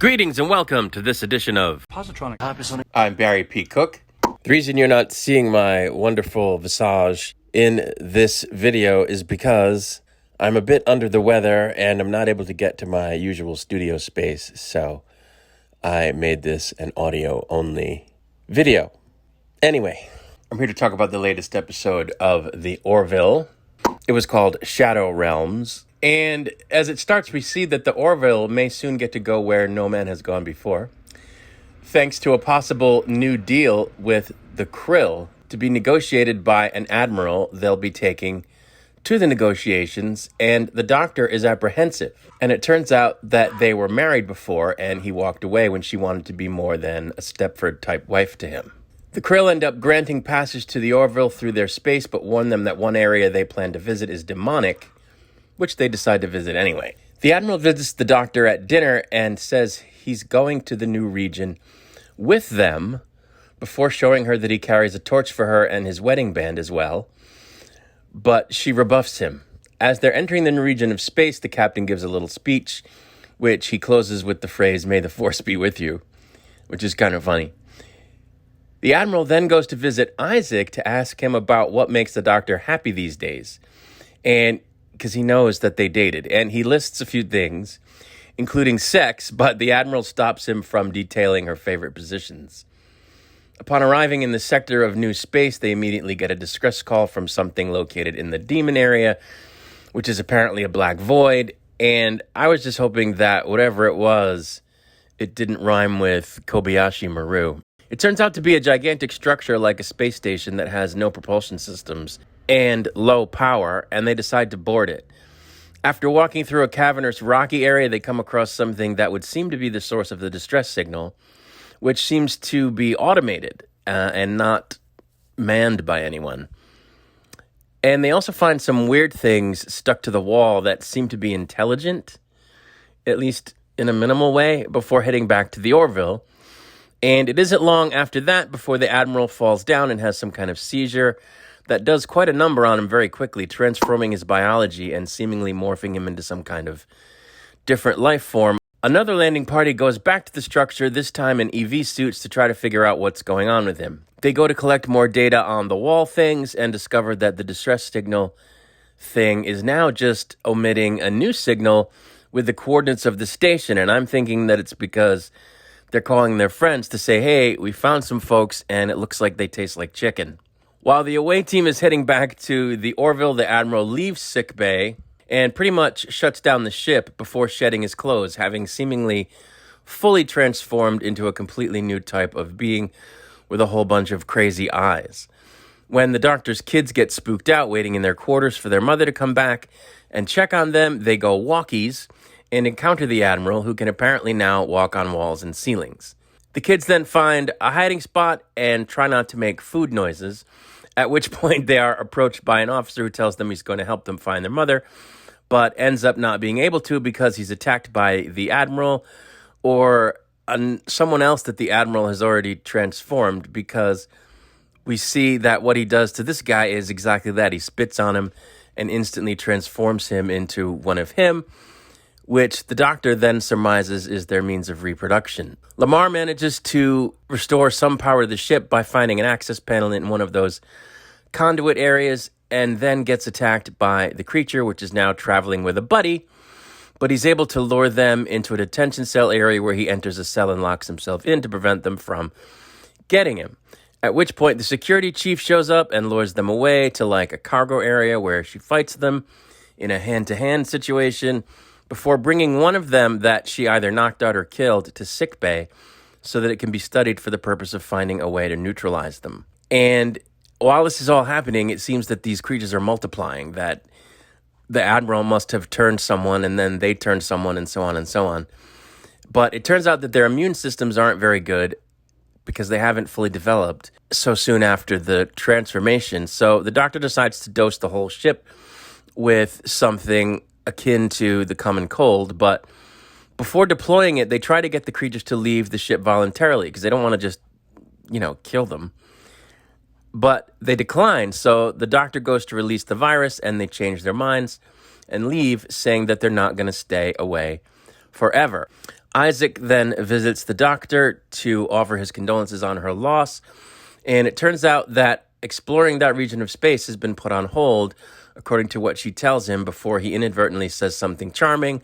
Greetings and welcome to this edition of Positronic. I'm Barry P. Cook. The reason you're not seeing my wonderful visage in this video is because I'm a bit under the weather and I'm not able to get to my usual studio space, so I made this an audio-only video. Anyway, I'm here to talk about the latest episode of the Orville. It was called Shadow Realms. And as it starts, we see that the Orville may soon get to go where no man has gone before, thanks to a possible new deal with the Krill to be negotiated by an admiral they'll be taking to the negotiations, and the doctor is apprehensive. And it turns out that they were married before, and he walked away when she wanted to be more than a Stepford-type wife to him. The Krill end up granting passage to the Orville through their space, but warn them that one area they plan to visit is demonic, which they decide to visit anyway. The Admiral visits the doctor at dinner and says he's going to the new region with them before showing her that he carries a torch for her and his wedding band as well. But she rebuffs him. As they're entering the new region of space, the captain gives a little speech, which he closes with the phrase, "May the force be with you," which is kind of funny. The Admiral then goes to visit Isaac to ask him about what makes the doctor happy these days. And because he knows that they dated. And he lists a few things, including sex, but the Admiral stops him from detailing her favorite positions. Upon arriving in the sector of new space, they immediately get a distress call from something located in the demon area, which is apparently a black void. And I was just hoping that whatever it was, it didn't rhyme with Kobayashi Maru. It turns out to be a gigantic structure like a space station that has no propulsion systems and low power, and they decide to board it. After walking through a cavernous rocky area, they come across something that would seem to be the source of the distress signal, which seems to be automated and not manned by anyone. And they also find some weird things stuck to the wall that seem to be intelligent, at least in a minimal way, before heading back to the Orville. And it isn't long after that before the Admiral falls down and has some kind of seizure that does quite a number on him very quickly, transforming his biology and seemingly morphing him into some kind of different life form. Another landing party goes back to the structure, this time in EV suits, to try to figure out what's going on with him. They go to collect more data on the wall things and discover that the distress signal thing is now just omitting a new signal with the coordinates of the station. And I'm thinking that it's because they're calling their friends to say, hey, we found some folks and it looks like they taste like chicken. While the away team is heading back to the Orville, the Admiral leaves sickbay and pretty much shuts down the ship before shedding his clothes, having seemingly fully transformed into a completely new type of being with a whole bunch of crazy eyes. When the doctor's kids get spooked out waiting in their quarters for their mother to come back and check on them, they go walkies and encounter the Admiral, who can apparently now walk on walls and ceilings. The kids then find a hiding spot and try not to make food noises, at which point they are approached by an officer who tells them he's going to help them find their mother, but ends up not being able to because he's attacked by the Admiral or someone else that the Admiral has already transformed, because we see that what he does to this guy is exactly that. He spits on him and instantly transforms him into one of him, which the doctor then surmises is their means of reproduction. Lamar manages to restore some power to the ship by finding an access panel in one of those conduit areas, and then gets attacked by the creature, which is now traveling with a buddy, but he's able to lure them into a detention cell area where he enters a cell and locks himself in to prevent them from getting him. At which point the security chief shows up and lures them away to like a cargo area where she fights them in a hand-to-hand situation, before bringing one of them that she either knocked out or killed to sickbay so that it can be studied for the purpose of finding a way to neutralize them. And while this is all happening, it seems that these creatures are multiplying, that the Admiral must have turned someone and then they turned someone and so on and so on. But it turns out that their immune systems aren't very good because they haven't fully developed so soon after the transformation. So the doctor decides to dose the whole ship with something akin to the common cold, but before deploying it, they try to get the creatures to leave the ship voluntarily because they don't want to just, kill them. But they decline, so the doctor goes to release the virus and they change their minds and leave, saying that they're not going to stay away forever. Isaac then visits the doctor to offer his condolences on her loss, and it turns out that exploring that region of space has been put on hold, according to what she tells him, before he inadvertently says something charming,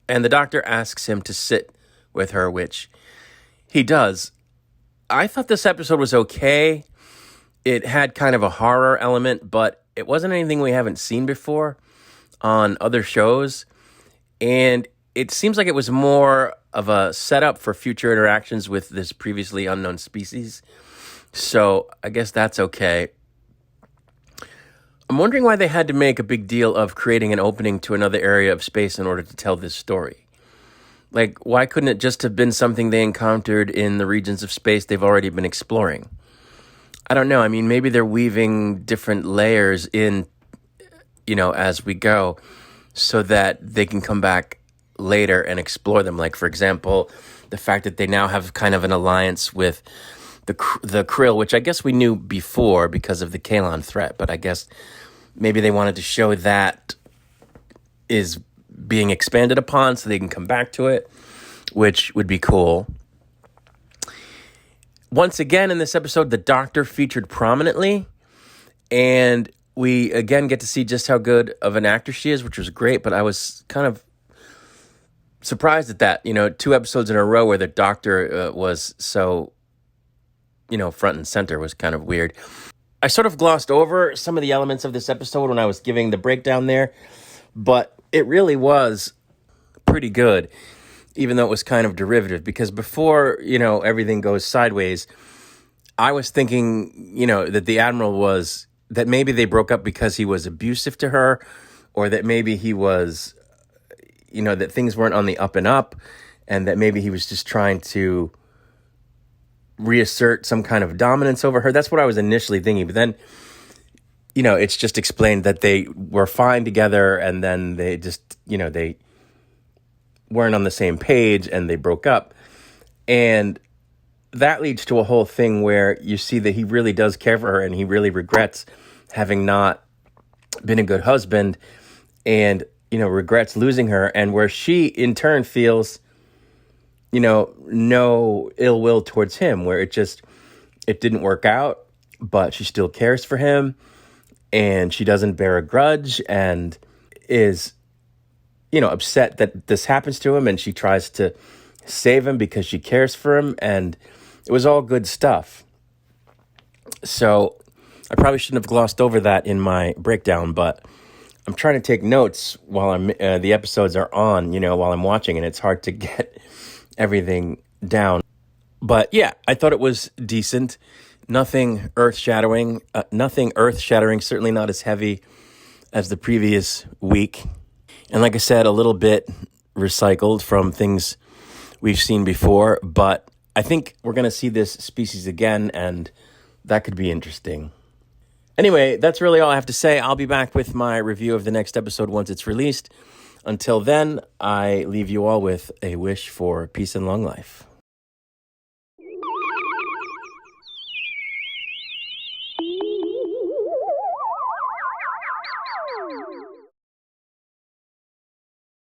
and the doctor asks him to sit with her, which he does. I thought this episode was okay. It had kind of a horror element, but it wasn't anything we haven't seen before on other shows, and it seems like it was more of a setup for future interactions with this previously unknown species, so I guess that's okay. I'm wondering why they had to make a big deal of creating an opening to another area of space in order to tell this story. Like, why couldn't it just have been something they encountered in the regions of space they've already been exploring? I don't know. I mean, maybe they're weaving different layers in, as we go, so that they can come back later and explore them. Like, for example, the fact that they now have kind of an alliance with the Krill, which I guess we knew before because of the Kalon threat, but I guess maybe they wanted to show that is being expanded upon so they can come back to it, which would be cool. Once again, in this episode, the Doctor featured prominently, and we again get to see just how good of an actor she is, which was great, but I was kind of surprised at that. 2 episodes in a row where the Doctor was so, front and center was kind of weird. I sort of glossed over some of the elements of this episode when I was giving the breakdown there, but it really was pretty good, even though it was kind of derivative, because before, everything goes sideways, I was thinking, that the Admiral that maybe they broke up because he was abusive to her, or that maybe he was, that things weren't on the up and up, and that maybe he was just trying to reassert some kind of dominance over her. That's what I was initially thinking. But then, it's just explained that they were fine together, and then they just, they weren't on the same page and they broke up. And that leads to a whole thing where you see that he really does care for her, and he really regrets having not been a good husband, and, regrets losing her, and where she in turn feels, no ill will towards him, where it didn't work out, but she still cares for him, and she doesn't bear a grudge, and is, upset that this happens to him, and she tries to save him because she cares for him, and it was all good stuff. So I probably shouldn't have glossed over that in my breakdown, but I'm trying to take notes while the episodes are on, while I'm watching, and it's hard to get everything down. But yeah, I thought it was decent. Nothing earth-shattering, certainly not as heavy as the previous week. And like I said, a little bit recycled from things we've seen before, but I think we're going to see this species again, and that could be interesting. Anyway, that's really all I have to say. I'll be back with my review of the next episode once it's released. Until then, I leave you all with a wish for peace and long life.